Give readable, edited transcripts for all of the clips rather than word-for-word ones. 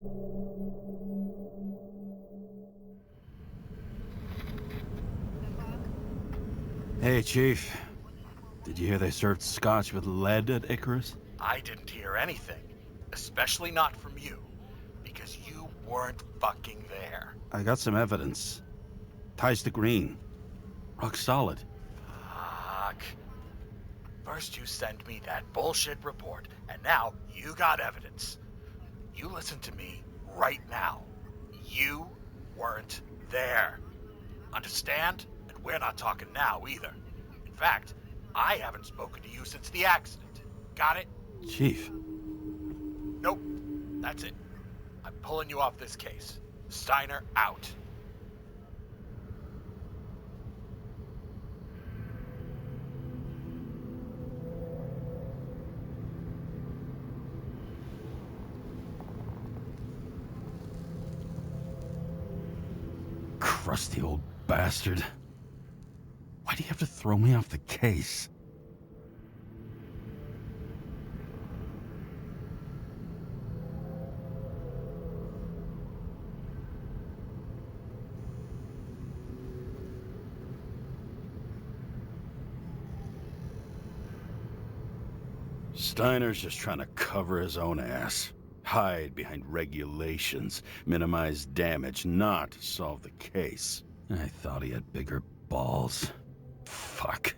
Hey, Chief. Did you hear they served scotch with lead at Icarus? I didn't hear anything. Especially not from you. Because you weren't fucking there. I got some evidence. Ties to Green. Rock solid. Fuck. First you send me that bullshit report, and now you got evidence. You listen to me right now. You weren't there. Understand? And we're not talking now either. In fact, I haven't spoken to you since the accident. Got it? Chief. Nope. That's it. I'm pulling you off this case. Steiner out. Crusty old bastard. Why do you have to throw me off the case? Steiner's just trying to cover his own ass. Hide behind regulations, minimize damage, not solve the case. I thought he had bigger balls. Fuck.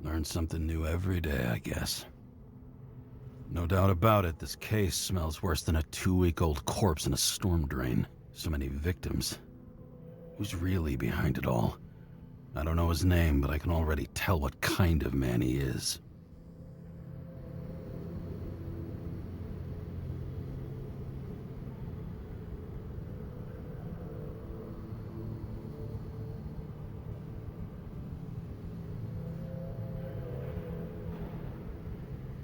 Learn something new every day, I guess. No doubt about it, this case smells worse than a 2-week-old corpse in a storm drain. So many victims. Who's really behind it all? I don't know his name, but I can already tell what kind of man he is.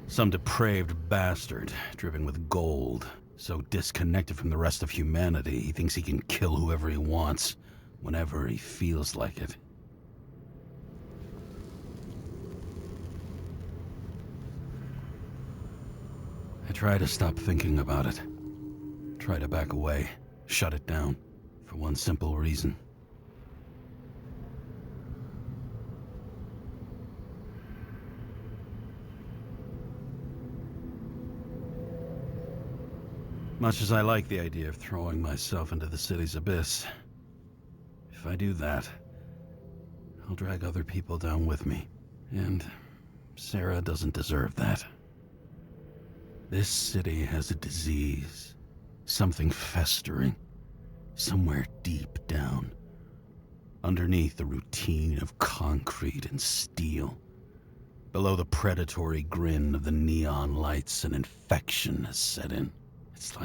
Some depraved bastard, driven with gold, so disconnected from the rest of humanity, he thinks he can kill whoever he wants, whenever he feels like it. I try to stop thinking about it. Try to back away, shut it down, for one simple reason. Much as I like the idea of throwing myself into the city's abyss, if I do that, I'll drag other people down with me. And Sarah doesn't deserve that. This city has a disease, something festering, somewhere deep down, underneath the routine of concrete and steel. Below the predatory grin of the neon lights, an infection has set in. It's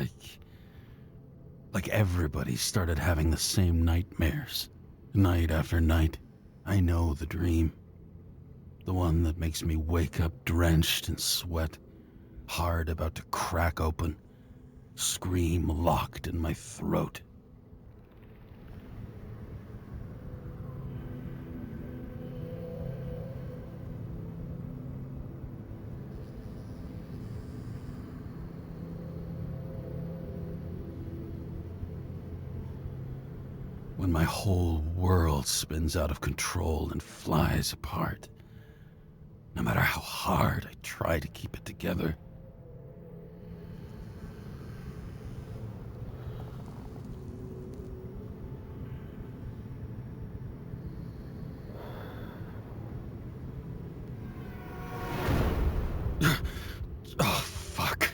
like everybody started having the same nightmares, night after night. I know the dream. The one that makes me wake up drenched in sweat, heart about to crack open, scream locked in my throat. When my whole world spins out of control and flies apart. No matter how hard I try to keep it together. Oh, fuck.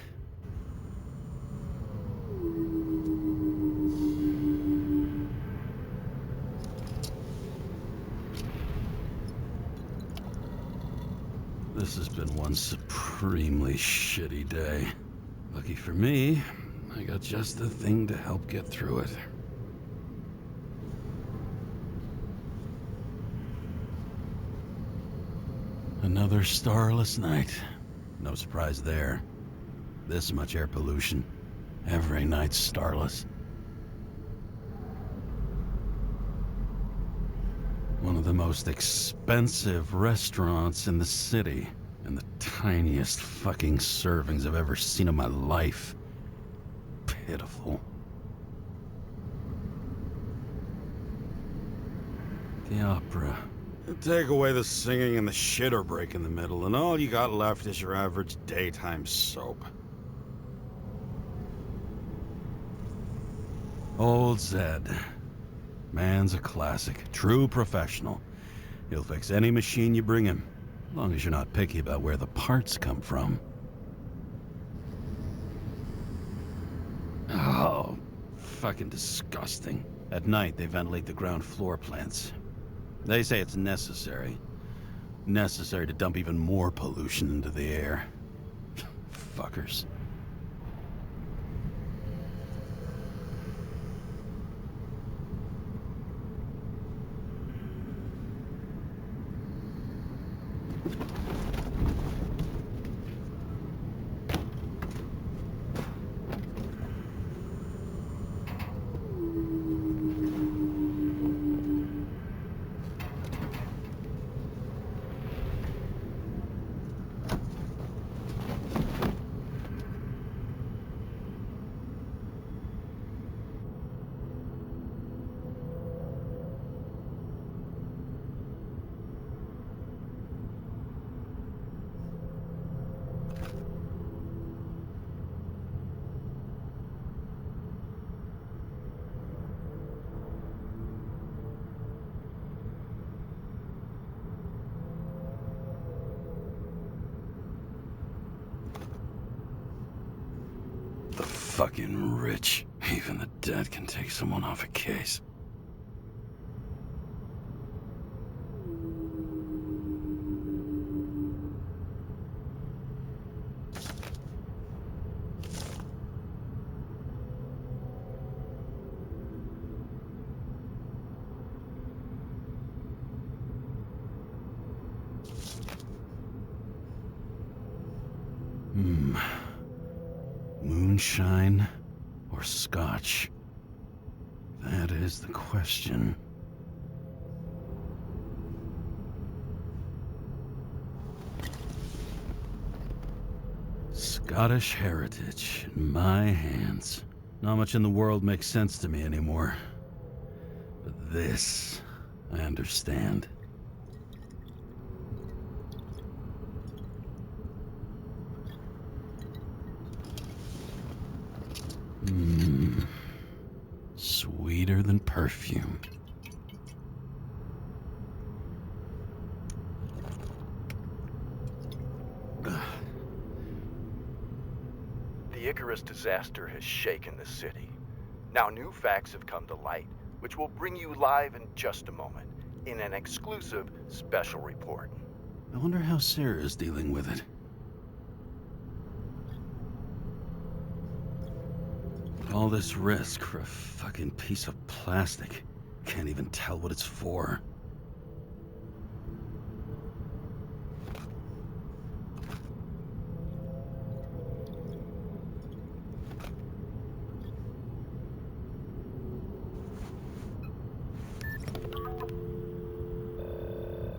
This has been one supremely shitty day. Lucky for me, I got just the thing to help get through it. Another starless night. No surprise there. This much air pollution. Every night's starless. One of the most expensive restaurants in the city, and the tiniest fucking servings I've ever seen in my life. pitiful. The opera. Take away the singing and the shitter break in the middle, and all you got left is your average daytime soap. Old Zed. Man's a classic. True professional. He'll fix any machine you bring him, as long as you're not picky about where the parts come from. Oh, fucking disgusting. At night, they ventilate the ground floor plants. They say it's necessary. Necessary to dump even more pollution into the air. Fuckers. The fucking rich. Even the dead can take someone off a case. Moonshine or scotch? That is the question. Scottish heritage in my hands. Not much in the world makes sense to me anymore. But this, I understand. Sweeter than perfume. The Icarus disaster has shaken the city. Now new facts have come to light, which we'll bring you live in just a moment, in an exclusive special report. I wonder how Sarah is dealing with it. All this risk for a fucking piece of plastic. Can't even tell what it's for.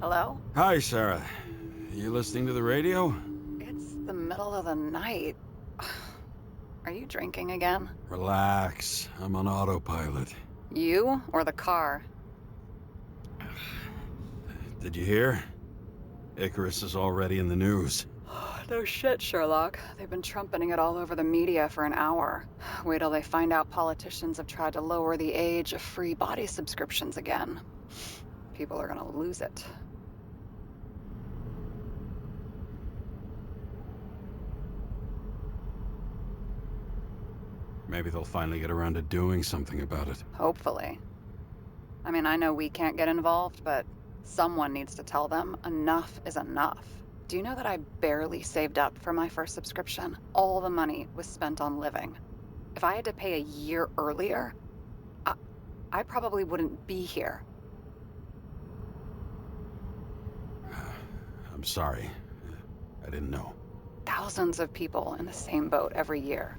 Hello? Hi, Sarah. You listening to the radio? It's the middle of the night. Are you drinking again? Relax. I'm on autopilot. You or the car? Did you hear? Icarus is already in the news. No shit, Sherlock. They've been trumpeting it all over the media for an hour. Wait till they find out politicians have tried to lower the age of free body subscriptions again. People are gonna lose it. Maybe they'll finally get around to doing something about it. Hopefully. I mean, I know we can't get involved, but someone needs to tell them enough is enough. Do you know that I barely saved up for my first subscription? All the money was spent on living. If I had to pay a year earlier, I probably wouldn't be here. I'm sorry. I didn't know. Thousands of people in the same boat every year.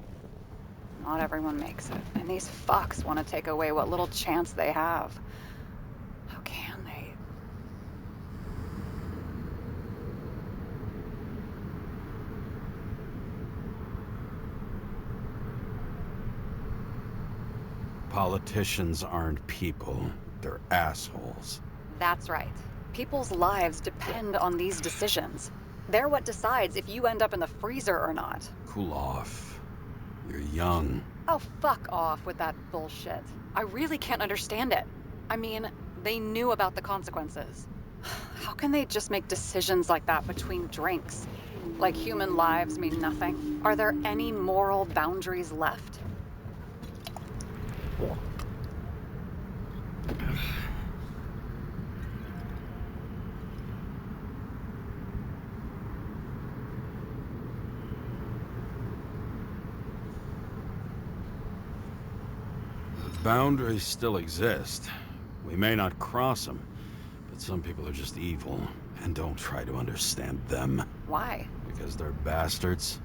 Not everyone makes it, and these fucks want to take away what little chance they have. How can they? Politicians aren't people. They're assholes. That's right. People's lives depend on these decisions. They're what decides if you end up in the freezer or not. Cool off. You're young. Oh, fuck off with that bullshit. I really can't understand it. I mean, they knew about the consequences. How can they just make decisions like that between drinks? Like human lives mean nothing? Are there any moral boundaries left? Boundaries still exist. We may not cross them, but some people are just evil, and don't try to understand them. Why? Because they're bastards,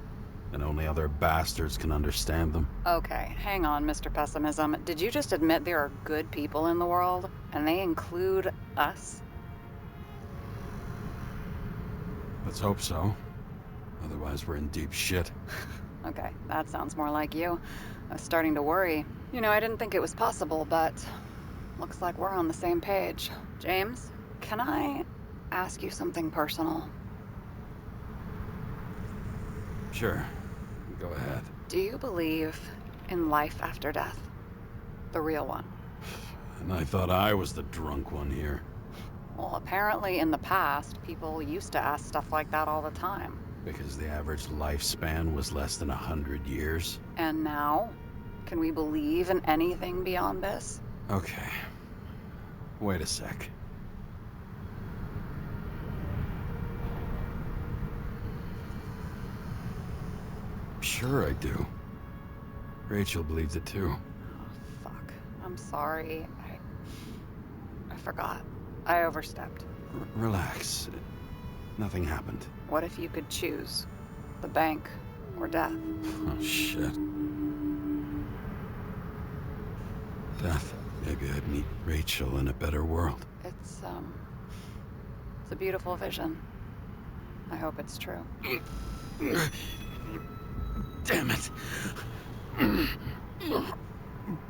and only other bastards can understand them. Okay, hang on, Mr. Pessimism. Did you just admit there are good people in the world, and they include us? Let's hope so. Otherwise, we're in deep shit. Okay, that sounds more like you. I was starting to worry. You know, I didn't think it was possible, but looks like we're on the same page. James, can I ask you something personal? Sure. Go ahead. Do you believe in life after death? The real one? And I thought I was the drunk one here. Well, apparently in the past, people used to ask stuff like that all the time. Because the average lifespan was less than 100 years. And now? Can we believe in anything beyond this? Okay. Wait a sec. Sure I do. Rachel believes it too. Oh, fuck. I'm sorry. I forgot. I overstepped. Relax. Nothing happened. What if you could choose? The bank or death? Oh, shit. Death. Maybe I'd meet Rachel in a better world. It's a beautiful vision. I hope it's true. Damn it.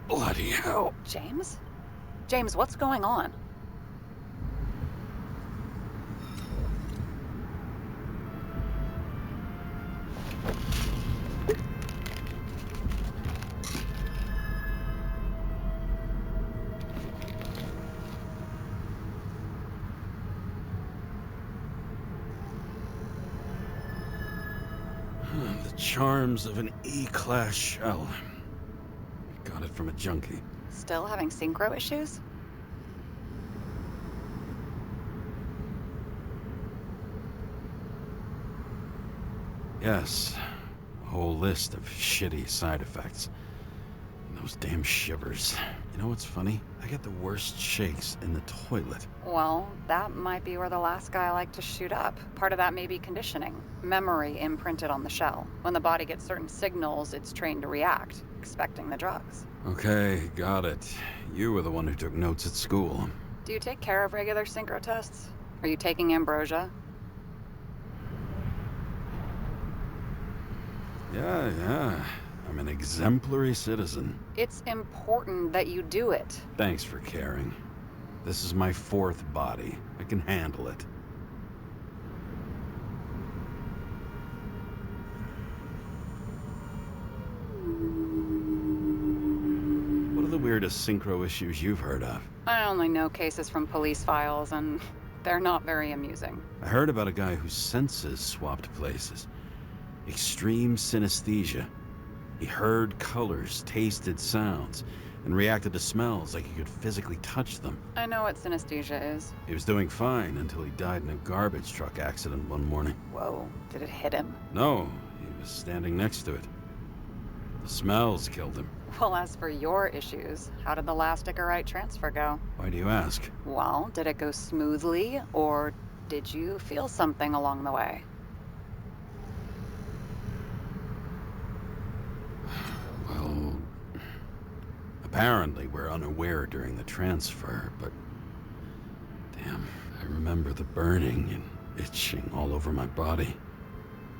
Bloody hell. James? James, what's going on? The charms of an E-class shell. Got it from a junkie. Still having synchro issues? Yes. A whole list of shitty side effects. And those damn shivers. You know what's funny? I get the worst shakes in the toilet. Well, that might be where the last guy liked to shoot up. Part of that may be conditioning. Memory imprinted on the shell. When the body gets certain signals, it's trained to react, expecting the drugs. Okay, got it. You were the one who took notes at school. Do you take care of regular synchro tests? Are you taking ambrosia? Yeah. I'm an exemplary citizen. It's important that you do it. Thanks for caring. This is my fourth body. I can handle it. What are the weirdest synchro issues you've heard of? I only know cases from police files, and they're not very amusing. I heard about a guy whose senses swapped places. Extreme synesthesia. He heard colors, tasted sounds, and reacted to smells like he could physically touch them. I know what synesthesia is. He was doing fine until he died in a garbage truck accident one morning. Whoa, did it hit him? No, he was standing next to it. The smells killed him. Well, as for your issues, how did the last Icarite transfer go? Why do you ask? Well, did it go smoothly, or did you feel something along the way? Well, apparently we're unaware during the transfer, but damn, I remember the burning and itching all over my body.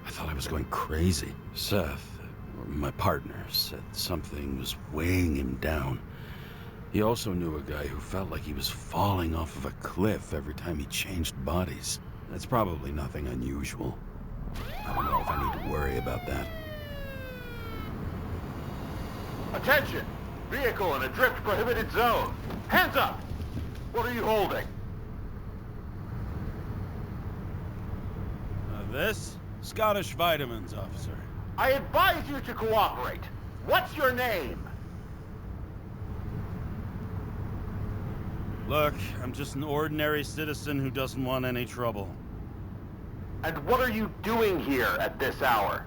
I thought I was going crazy. Seth, my partner, said something was weighing him down, He also knew a guy who felt like he was falling off of a cliff every time he changed bodies. That's probably nothing unusual. I don't know if I need to worry about that. Attention! Vehicle in a drift prohibited zone. Hands up! What are you holding? This? Scottish vitamins, officer. I advise you to cooperate. What's your name? Look, I'm just an ordinary citizen who doesn't want any trouble. And what are you doing here at this hour?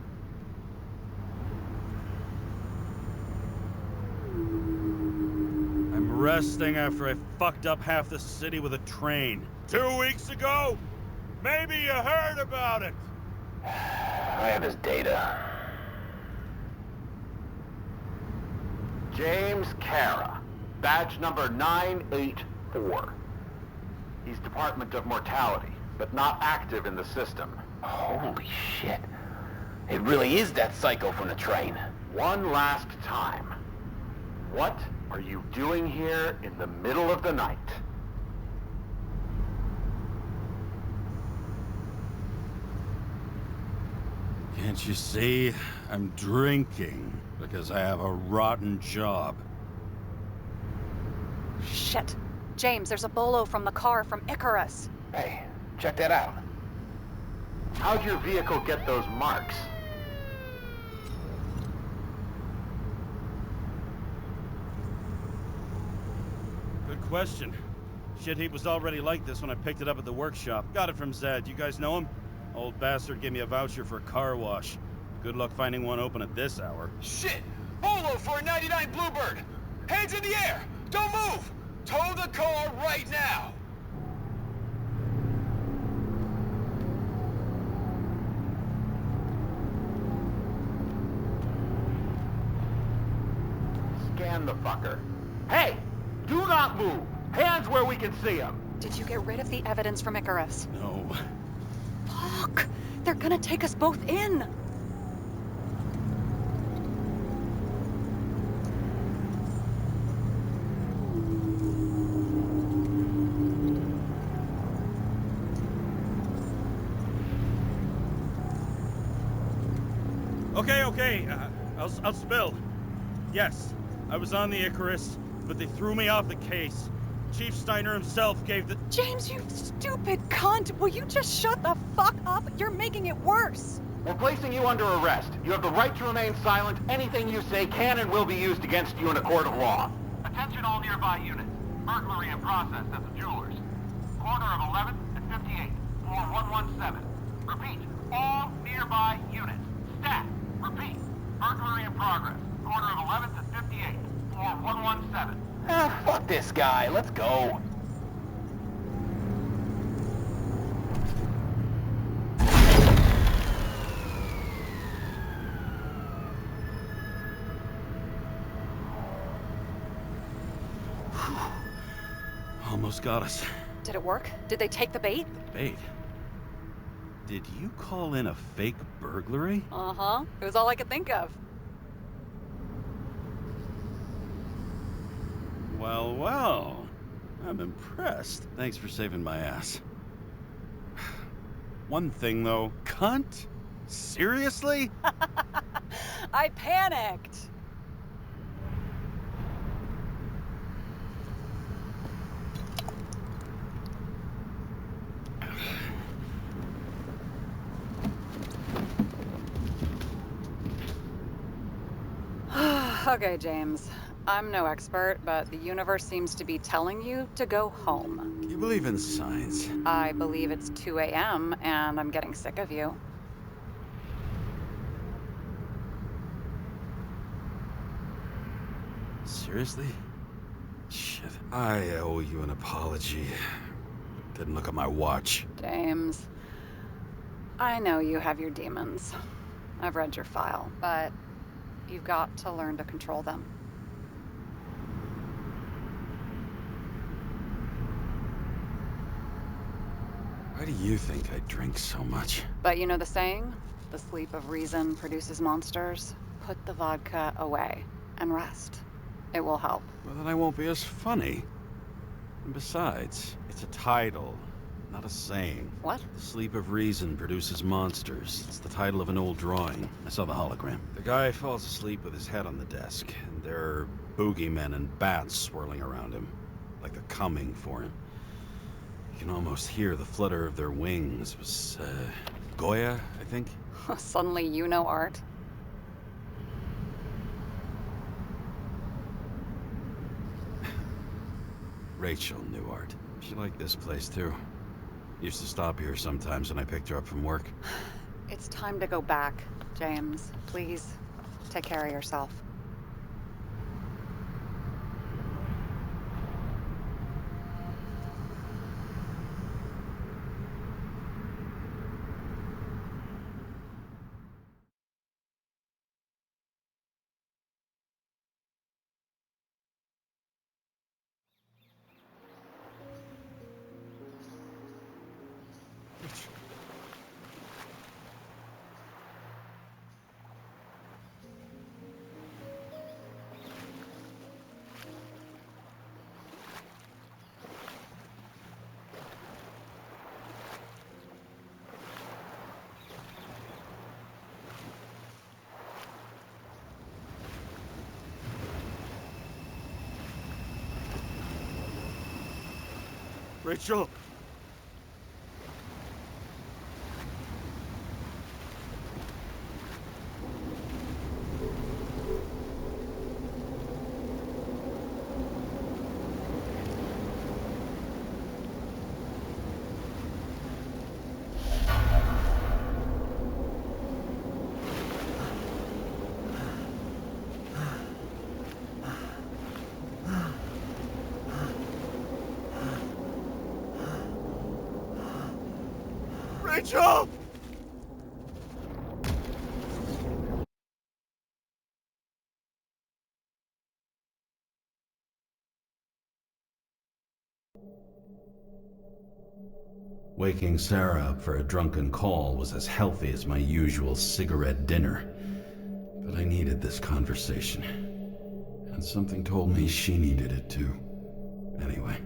I'm resting after I fucked up half the city with a train. 2 weeks ago? Maybe you heard about it! I have his data. James Kara, badge number 984. He's Department of Mortality, but not active in the system. Holy shit. It really is that psycho from the train. One last time. What are you doing here in the middle of the night? Can't you see? I'm drinking because I have a rotten job. Shit. James, there's a bolo from the car from Icarus. Hey, check that out. How'd your vehicle get those marks? Good question. Shit heap was already like this when I picked it up at the workshop. Got it from Zed. You guys know him? Old bastard gave me a voucher for a car wash. Good luck finding one open at this hour. Shit! Bolo for a 99 Bluebird! Hands in the air! Don't move! Tow the car right now! Scan the fucker. Hey! Do not move! Hands where we can see them! Did you get rid of the evidence from Icarus? No. Fuck! They're gonna take us both in! Okay. I'll spill. Yes, I was on the Icarus, but they threw me off the case. Chief Steiner himself gave the... James, you stupid cunt! Will you just shut the fuck up? You're making it worse! We're placing you under arrest. You have the right to remain silent. Anything you say can and will be used against you in a court of law. Attention all nearby units. Burglary in process at the jewelers. Corner of 11th and 58, floor 117. Repeat, all nearby units. Staff, repeat. Burglary in progress. Corner of 11th and 58, floor 117. Ah, fuck this guy. Let's go. Almost got us. Did it work? Did they take the bait? Bait? Did you call in a fake burglary? Uh-huh. It was all I could think of. Well. I'm impressed. Thanks for saving my ass. One thing, though. Cunt? Seriously? I panicked! Okay, James. I'm no expert, but the universe seems to be telling you to go home. You believe in science? I believe it's 2 a.m. and I'm getting sick of you. Seriously? Shit. I owe you an apology. Didn't look at my watch. James, I know you have your demons. I've read your file, but you've got to learn to control them. Why do you think I drink so much? But you know the saying? The sleep of reason produces monsters. Put the vodka away and rest. It will help. Well, then I won't be as funny. And besides, it's a title, not a saying. What? The sleep of reason produces monsters. It's the title of an old drawing. I saw the hologram. The guy falls asleep with his head on the desk, and there are boogeymen and bats swirling around him, like they're coming for him. You can almost hear the flutter of their wings. It was, Goya, I think? Suddenly you know art? Rachel knew art. She liked this place, too. Used to stop here sometimes when I picked her up from work. It's time to go back, James. Please, take care of yourself. Rachel! Rachel! Waking Sarah up for a drunken call was as healthy as my usual cigarette dinner. But I needed this conversation. And something told me she needed it too. Anyway,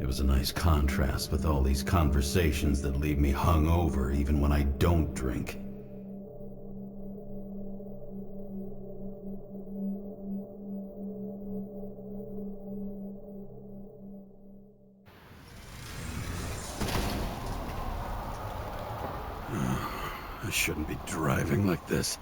it was a nice contrast with all these conversations that leave me hungover even when I don't drink. I shouldn't be driving like this.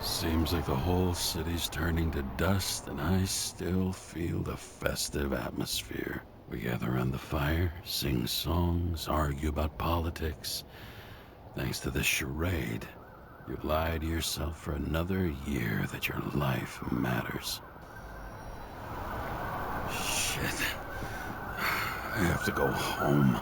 Seems like the whole city's turning to dust, and I still feel the festive atmosphere. We gather around the fire, sing songs, argue about politics. Thanks to this charade, you've lied to yourself for another year that your life matters. Shit. I have to go home.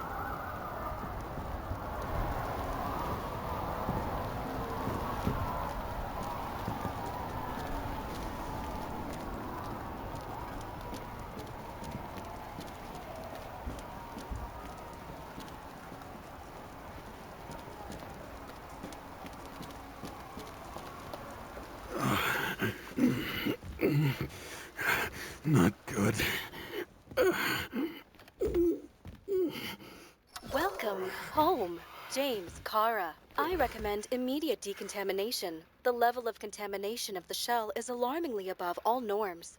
Not good. Welcome home, James, Kara. I recommend immediate decontamination. The level of contamination of the shell is alarmingly above all norms.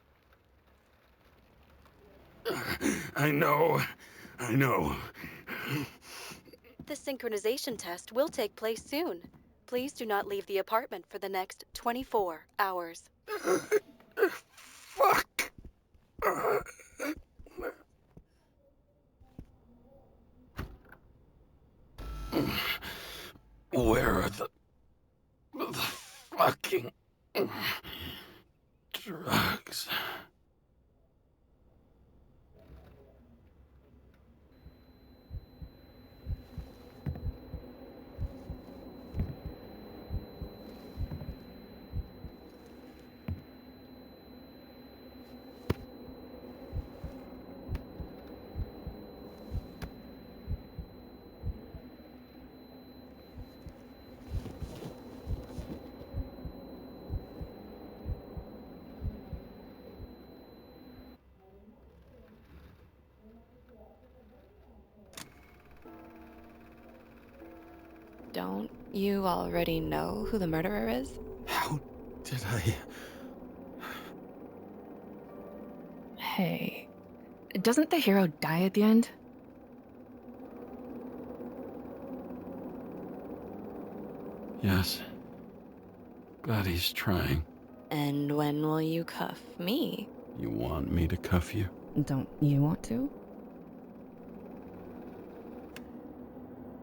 I know. The synchronization test will take place soon. Please do not leave the apartment for the next 24 hours. Fuck! Where are the fucking drugs? don't you already know who the murderer is? How did I... Hey, doesn't the hero die at the end? Yes. But he's trying. And when will you cuff me? You want me to cuff you? Don't you want to?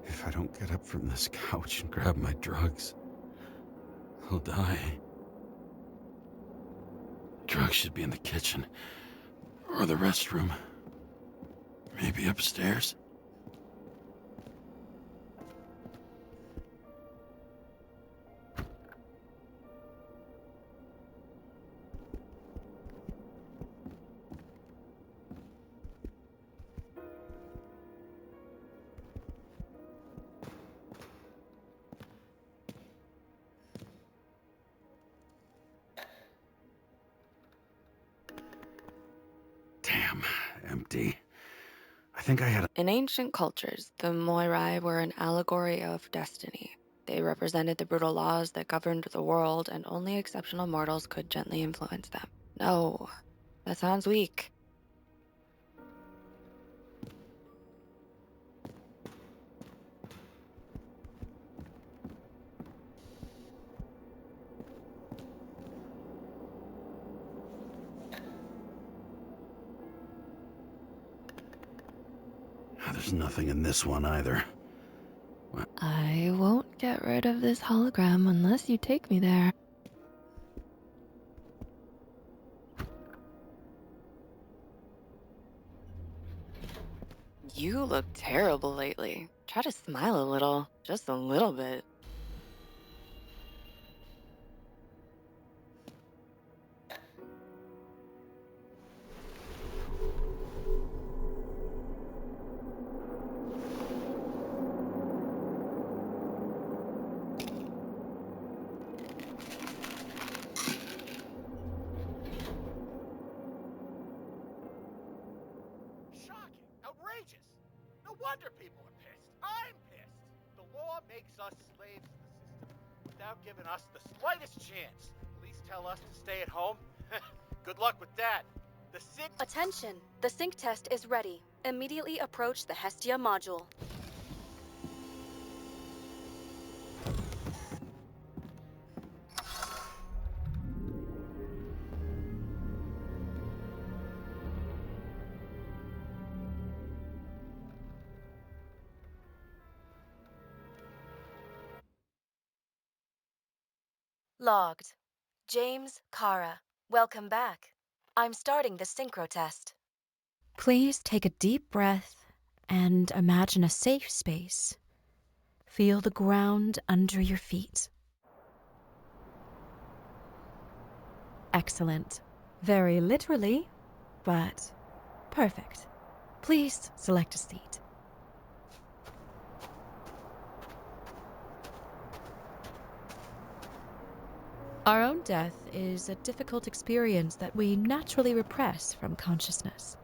If I don't get up from this couch and grab my drugs, I'll die. Drugs should be in the kitchen. Or the restroom. Maybe upstairs. Damn, empty. I think I had In ancient cultures, the Moirai were an allegory of destiny. They represented the brutal laws that governed the world, and only exceptional mortals could gently influence them. No, that sounds weak. There's nothing in this one either. I won't get rid of this hologram unless you take me there. You look terrible lately. Try to smile a little, just a little bit. Shocking! Outrageous! No wonder people are pissed. I'm pissed. The law makes us slaves to the system without giving us the slightest chance. Police tell us to stay at home. Good luck with that. The sync... Attention! The sync test is ready. Immediately approach the Hestia module. Logged. James, Kara, welcome back. I'm starting the synchro test. Please take a deep breath and imagine a safe space. Feel the ground under your feet. Excellent. Very literally, but perfect. Please select a seat. Our own death is a difficult experience that we naturally repress from consciousness.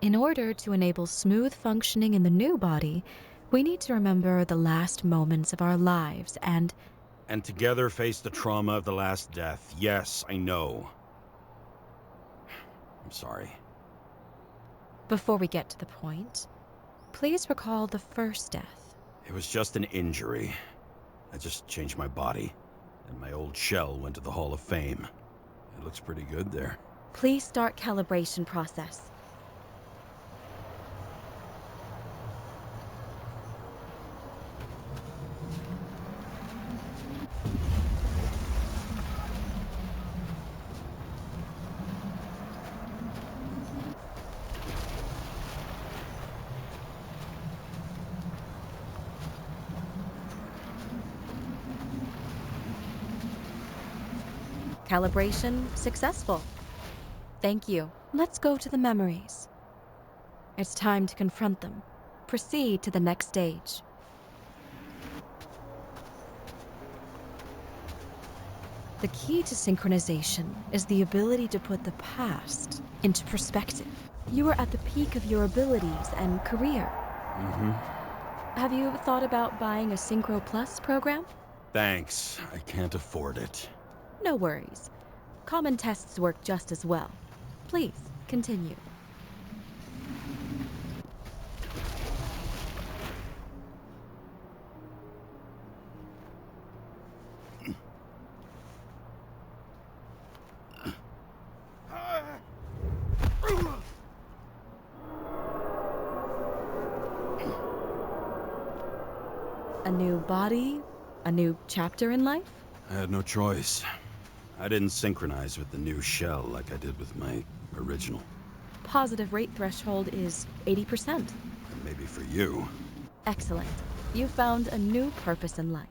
In order to enable smooth functioning in the new body, we need to remember the last moments of our lives and together face the trauma of the last death. Yes, I know. I'm sorry. Before we get to the point, please recall the first death. It was just an injury. I just changed my body, and my old shell went to the Hall of Fame. It looks pretty good there. Please start calibration process. Calibration successful. Thank you. Let's go to the memories. It's time to confront them. Proceed to the next stage. The key to synchronization is the ability to put the past into perspective. You are at the peak of your abilities and career. Have you thought about buying a Synchro Plus program? Thanks, I can't afford it. No worries. Common tests work just as well. Please, continue. A new body? A new chapter in life? I had no choice. I didn't synchronize with the new shell like I did with my original. Positive rate threshold is 80%. Maybe for you. Excellent. You found a new purpose in life.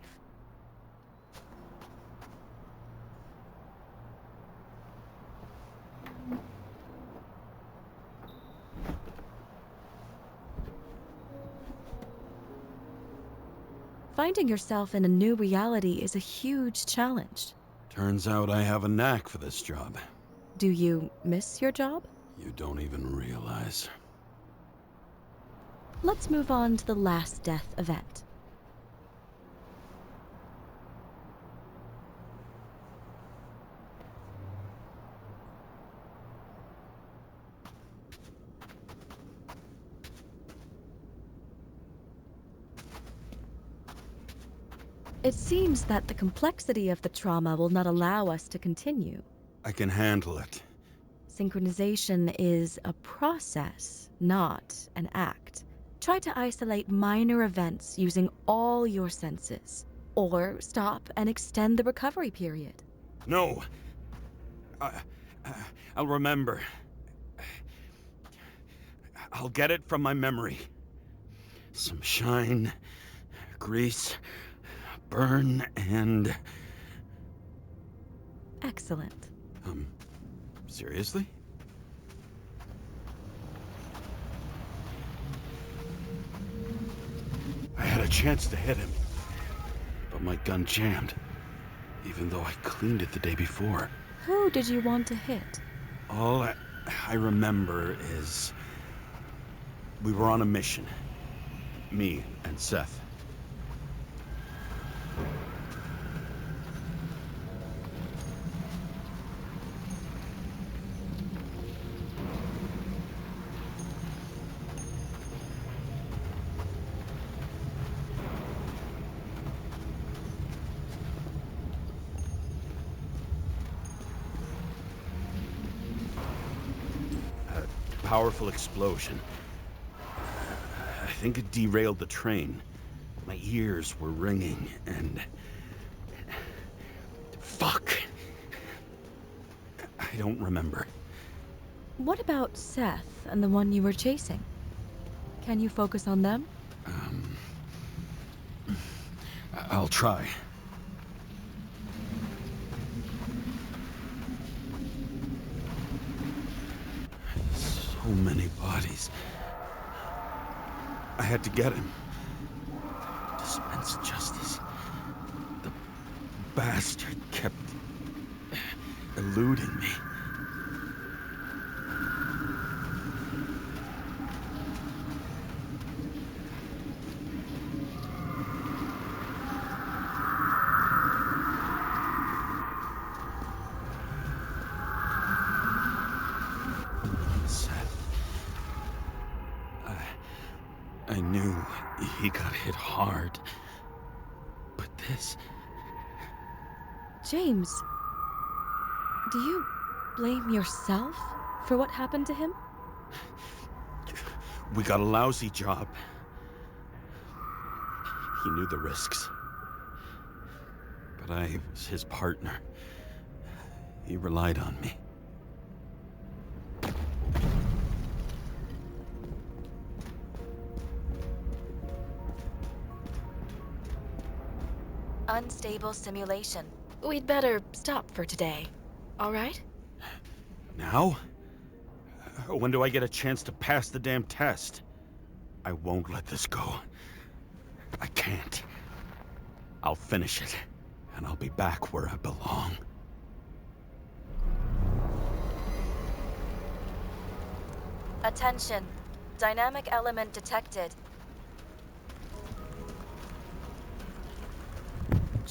Finding yourself in a new reality is a huge challenge. Turns out I have a knack for this job. Do you miss your job? You don't even realize. Let's move on to the last death event. It seems that the complexity of the trauma will not allow us to continue. I can handle it. Synchronization is a process, not an act. Try to isolate minor events using all your senses, or stop and extend the recovery period. No! I'll remember. I'll get it from my memory. Some shine, grease, burn, and... Excellent. Seriously? I had a chance to hit him, but my gun jammed, even though I cleaned it the day before. Who did you want to hit? All I remember is we were on a mission, me and Seth. Powerful explosion. I think it derailed the train. My ears were ringing and... Fuck! I don't remember. What about Seth and the one you were chasing? Can you focus on them? I'll try. So many bodies. I had to get him. Dispense justice. The bastard kept eluding me. I knew he got hit hard, but this... James, do you blame yourself for what happened to him? We got a lousy job. He knew the risks, but I was his partner. He relied on me. Unstable simulation. We'd better stop for today. All right? Now? When do I get a chance to pass the damn test? I won't let this go. I can't. I'll finish it, and I'll be back where I belong. Attention. Dynamic element detected.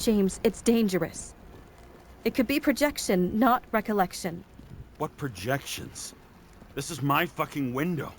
James, it's dangerous. It could be projection, not recollection. What projections? This is my fucking window.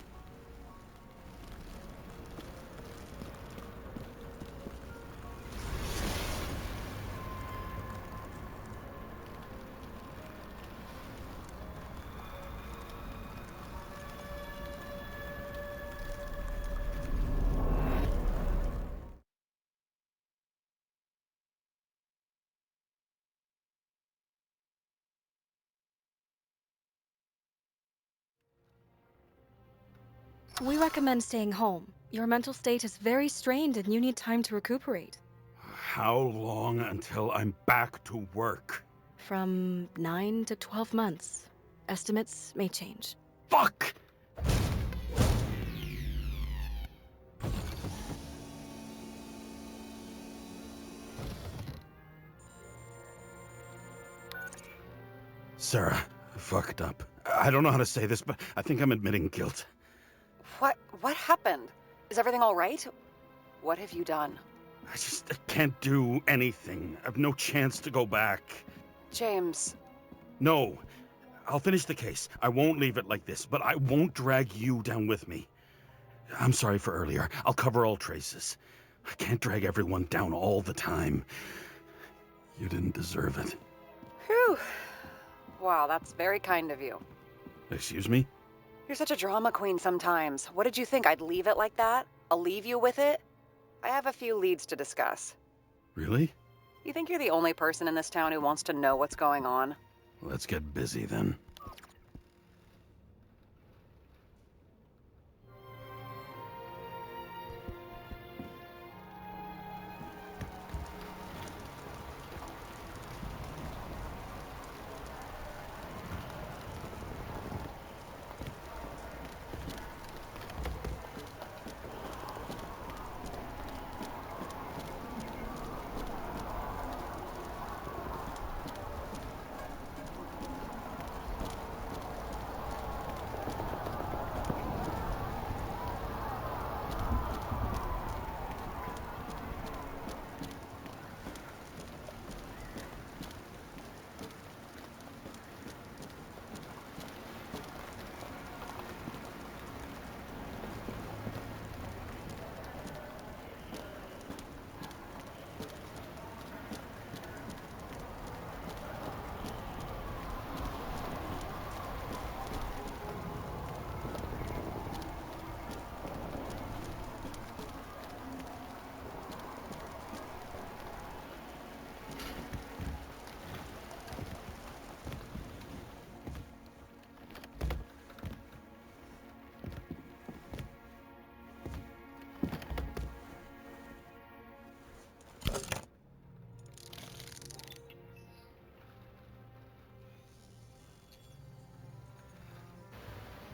We recommend staying home. Your mental state is very strained and you need time to recuperate. How long until I'm back to work? From 9 to 12 months. Estimates may change. Fuck! Sarah, I fucked up. I don't know how to say this, but I think I'm admitting guilt. What happened? Is everything all right? What have you done? I can't do anything. I've no chance to go back. James. No. I'll finish the case. I won't leave it like this, but I won't drag you down with me. I'm sorry for earlier. I'll cover all traces. I can't drag everyone down all the time. You didn't deserve it. Whew. Wow, that's very kind of you. Excuse me? You're such a drama queen sometimes. What did you think, I'd leave it like that? I'll leave you with it? I have a few leads to discuss. Really? You think you're the only person in this town who wants to know what's going on? Let's get busy then.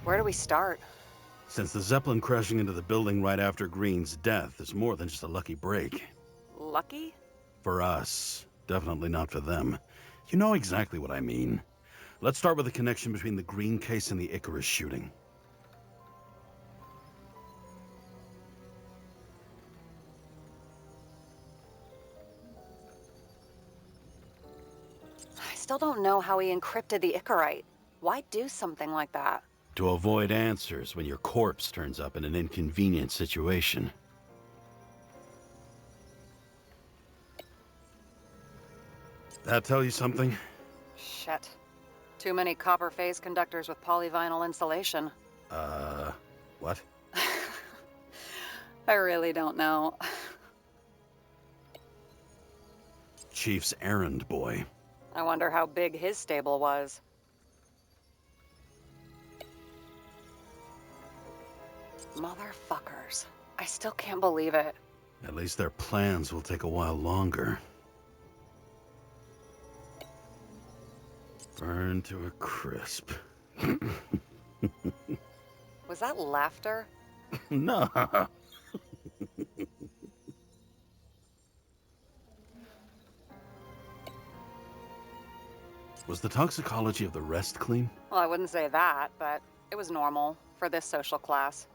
Where do we start? Since the Zeppelin crashing into the building right after Green's death is more than just a lucky break. Lucky? For us. Definitely not for them. You know exactly what I mean. Let's start with the connection between the Green case and the Icarus shooting. I still don't know how he encrypted the Icarite. Why do something like that? To avoid answers when your corpse turns up in an inconvenient situation. That tell you something? Shit. Too many copper phase conductors with polyvinyl insulation. What? I really don't know. Chief's errand boy. I wonder how big his stable was. Motherfuckers. I still can't believe it. At least their plans will take a while longer. Burn to a crisp. Was that laughter? No. Was the toxicology of the rest clean? Well, I wouldn't say that, but it was normal for this social class.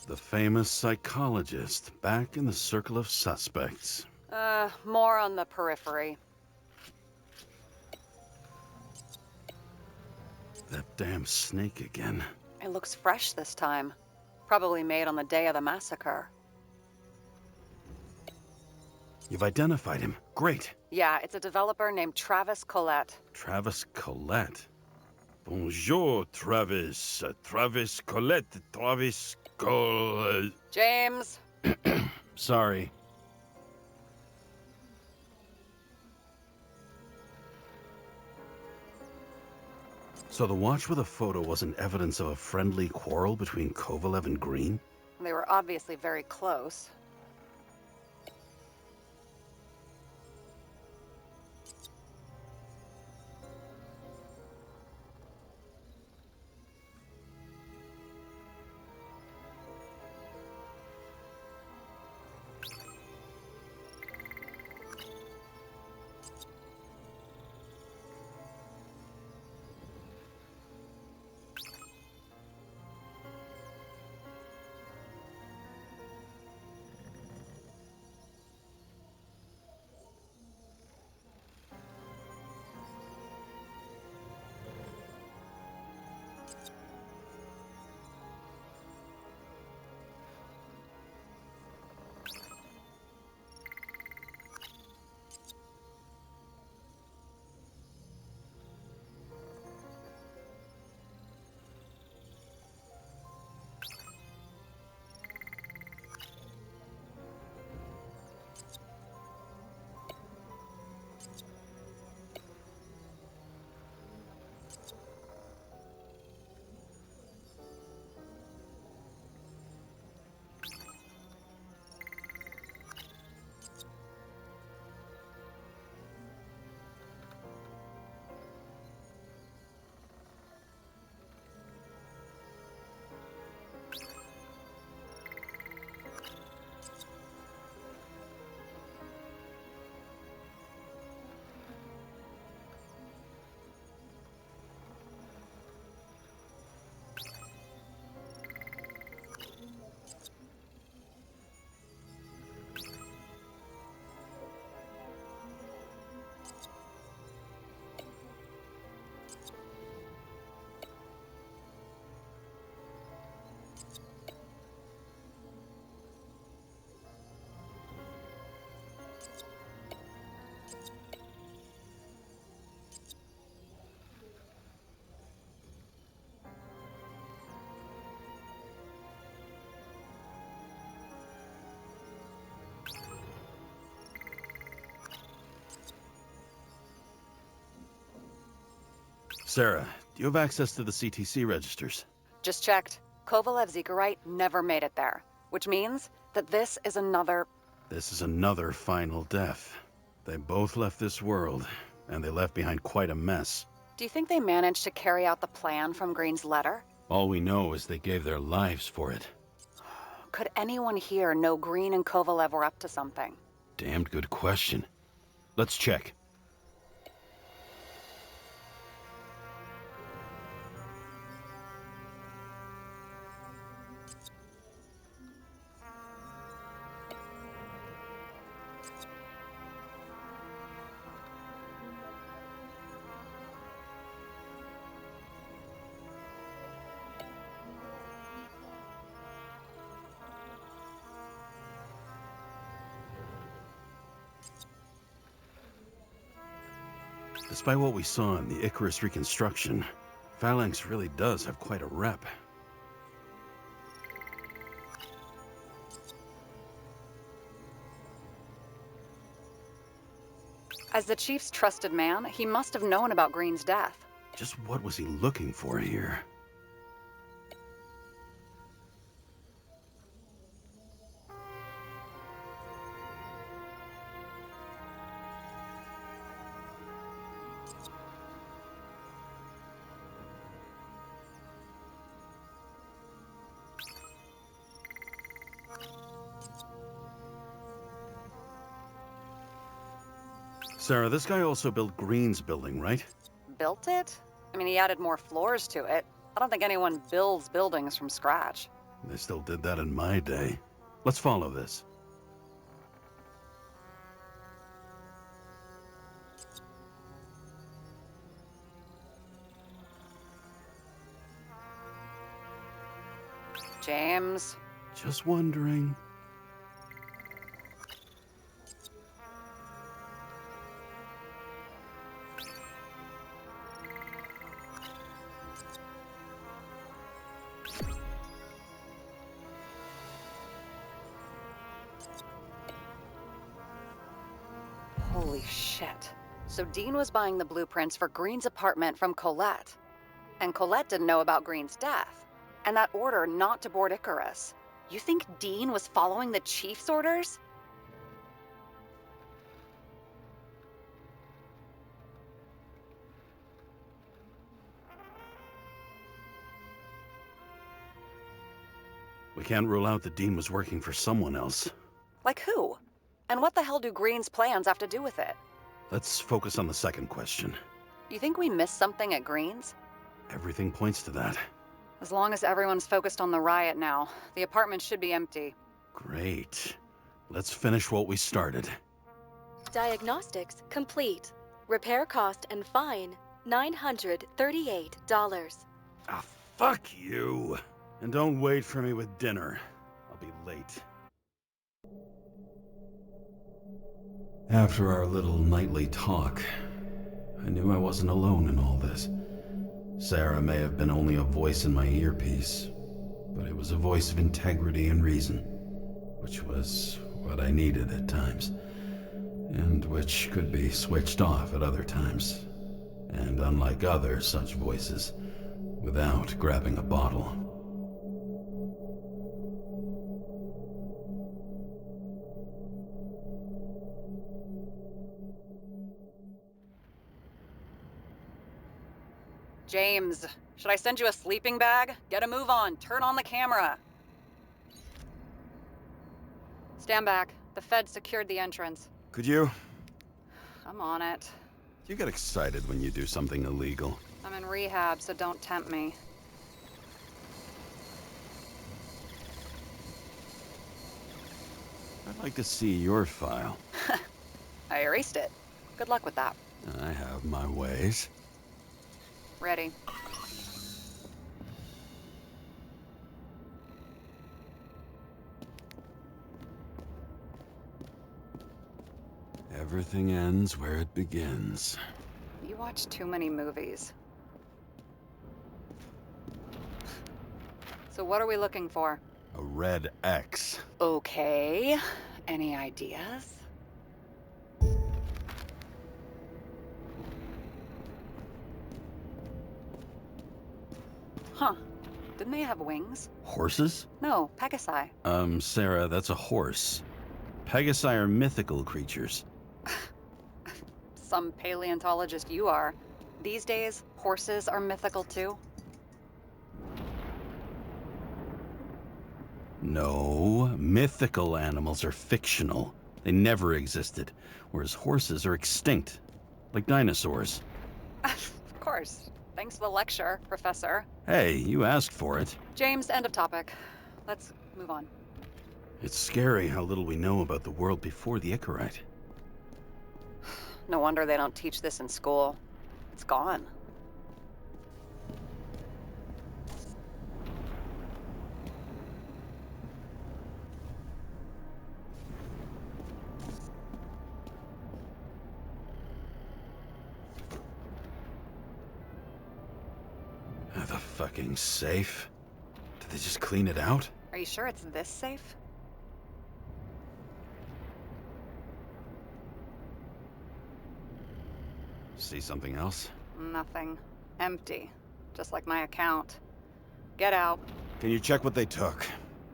The famous psychologist, back in the circle of suspects. More on the periphery. That damn snake again. It looks fresh this time. Probably made on the day of the massacre. You've identified him. Great. Yeah, it's a developer named Travis Collette. Travis Collette. Bonjour, Travis. Travis Collette. Travis Collette. James! Sorry. So the watch with a photo wasn't evidence of a friendly quarrel between Kovalev and Green? They were obviously very close. Sarah, do you have access to the CTC registers? Just checked. Kovalev's Zegarite never made it there, which means that this is another... This is another final death. They both left this world, and they left behind quite a mess. Do you think they managed to carry out the plan from Green's letter? All we know is they gave their lives for it. Could anyone here know Green and Kovalev were up to something? Damned good question. Let's check. Despite what we saw in the Icarus reconstruction, Phalanx really does have quite a rep. As the Chief's trusted man, he must have known about Green's death. Just what was he looking for here? Sarah, this guy also built Green's building, right? Built it? I mean, he added more floors to it. I don't think anyone builds buildings from scratch. They still did that in my day. Let's follow this. James? Just wondering. Holy shit. So Dean was buying the blueprints for Green's apartment from Colette. And Colette didn't know about Green's death. And that order not to board Icarus. You think Dean was following the chief's orders? We can't rule out that Dean was working for someone else. Like who? And what the hell do Green's plans have to do with it? Let's focus on the second question. You think we missed something at Green's? Everything points to that. As long as everyone's focused on the riot now, the apartment should be empty. Great. Let's finish what we started. Diagnostics complete. Repair cost and fine, $938. Ah, fuck you. And don't wait for me with dinner. I'll be late. After our little nightly talk, I knew I wasn't alone in all this. Sarah may have been only a voice in my earpiece, but it was a voice of integrity and reason, which was what I needed at times, and which could be switched off at other times, and unlike other such voices, without grabbing a bottle. James, should I send you a sleeping bag? Get a move on. Turn on the camera. Stand back. The Fed secured the entrance. Could you? I'm on it. You get excited when you do something illegal. I'm in rehab, so don't tempt me. I'd like to see your file. I erased it. Good luck with that. I have my ways. Ready. Everything ends where it begins. You watch too many movies. So what are we looking for? A red X. Okay. Any ideas? Huh. Didn't they have wings? Horses? No, Pegasi. Sarah, that's a horse. Pegasi are mythical creatures. Some paleontologist you are. These days, horses are mythical too. No, mythical animals are fictional. They never existed, whereas horses are extinct, like dinosaurs. Of course. Thanks for the lecture, Professor. Hey, you asked for it. James, end of topic. Let's move on. It's scary how little we know about the world before the Icarite. No wonder they don't teach this in school. It's gone. The fucking safe? Did they just clean it out? Are you sure it's this safe? See something else? Nothing. Empty. Just like my account. Get out. Can you check what they took?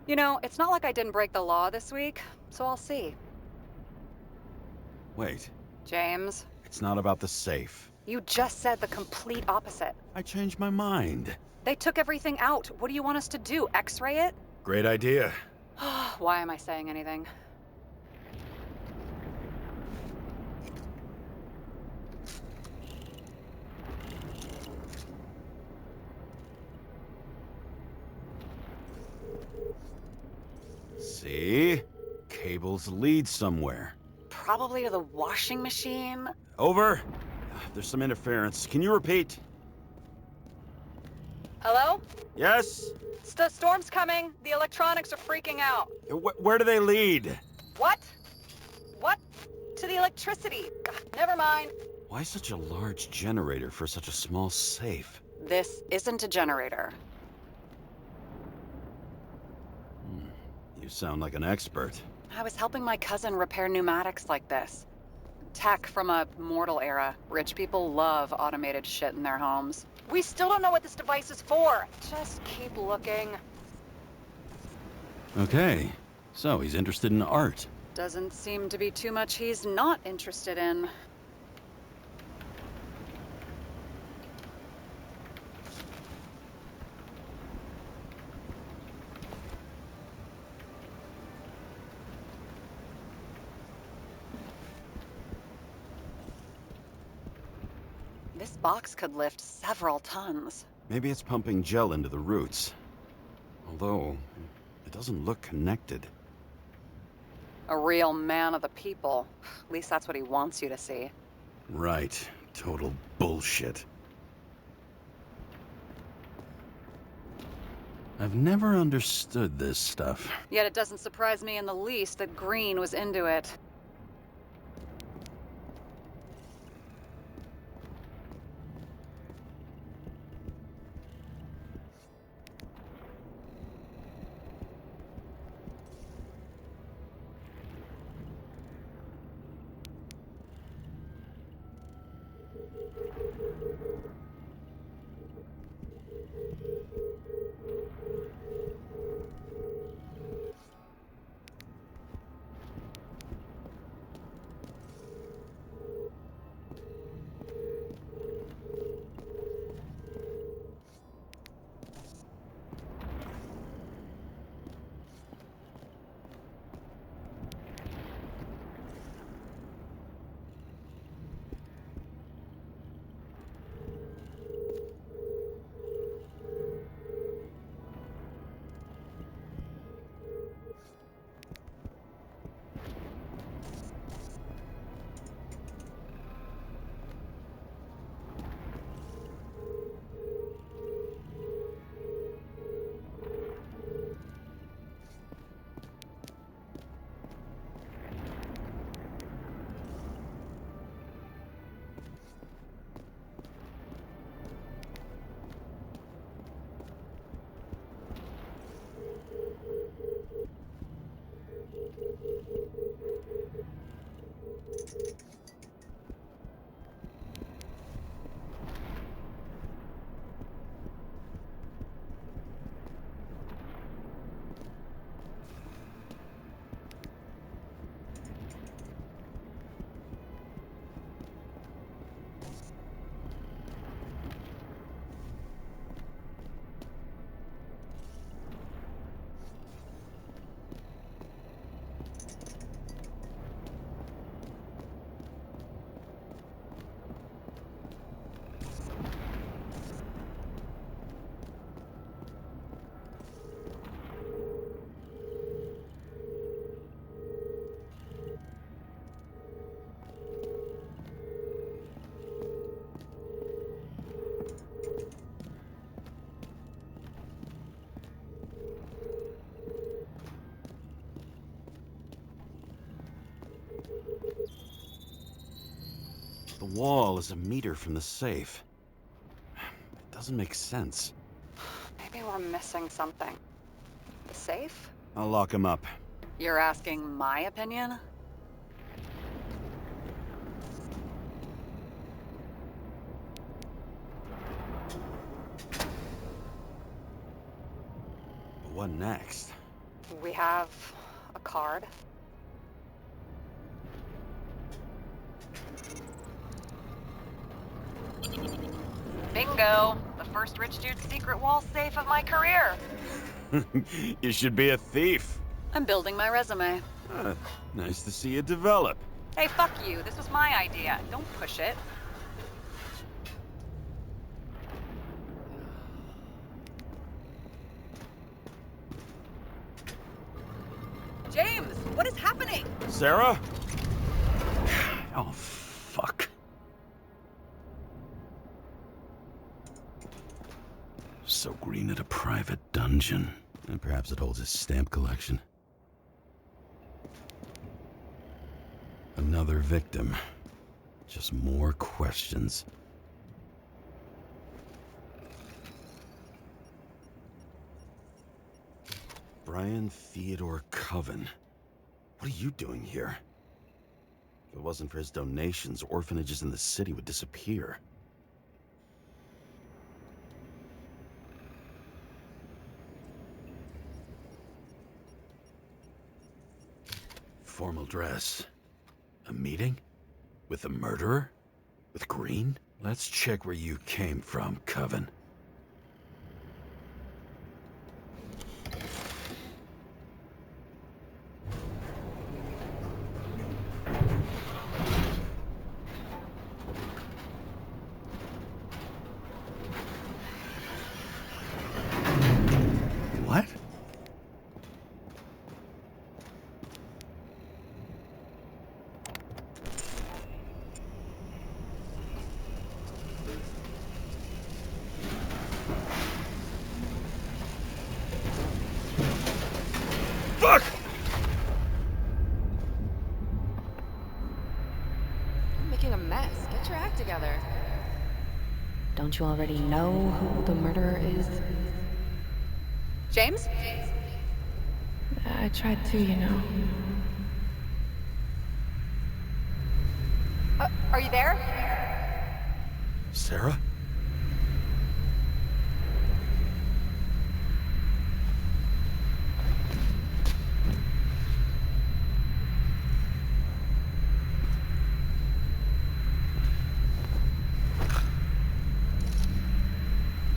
You know, it's not like I didn't break the law this week, so I'll see. Wait. James? It's not about the safe. You just said the complete opposite. I changed my mind. They took everything out. What do you want us to do? X-ray it? Great idea. Why am I saying anything? See? Cables lead somewhere. Probably to the washing machine. Over. There's some interference. Can you repeat? Hello? Yes? Storm's coming. The electronics are freaking out. Where do they lead? What? What? To the electricity. Never mind. Why such a large generator for such a small safe? This isn't a generator. You sound like an expert. I was helping my cousin repair pneumatics like this. Tech from a mortal era. Rich people love automated shit in their homes. We still don't know what this device is for. Just keep looking. Okay, so he's interested in art. Doesn't seem to be too much he's not interested in. This box could lift several tons. Maybe it's pumping gel into the roots. Although, it doesn't look connected. A real man of the people. At least that's what he wants you to see. Right. Total bullshit. I've never understood this stuff. Yet it doesn't surprise me in the least that Green was into it. The wall is a meter from the safe. It doesn't make sense. Maybe we're missing something. The safe? I'll lock him up. You're asking my opinion? But what next? We have a card. Bingo! The first rich dude's secret wall safe of my career. You should be a thief. I'm building my resume. Nice to see you develop. Hey, fuck you. This was my idea. Don't push it. Sarah? Oh, fuck. So Green at a private dungeon. And perhaps it holds his stamp collection. Another victim. Just more questions. Brian Theodore Coven. What are you doing here? If it wasn't for his donations, orphanages in the city would disappear. Formal dress. A meeting? With the murderer? With Green? Let's check where you came from, Coven. What? Fuck! You're making a mess. Get your act together. Don't you already know who the murderer is? James? I tried to, you know. Are you there? Sarah?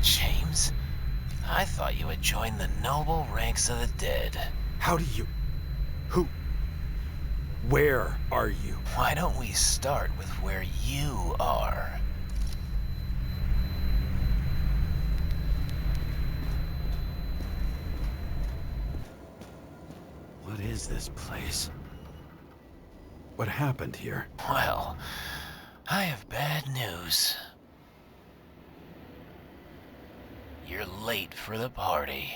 James? I thought you had joined the noble ranks of the dead. How do you... Who... Where are you? Why don't we start with where you are? What is this place? What happened here? Well, I have bad news. You're late for the party.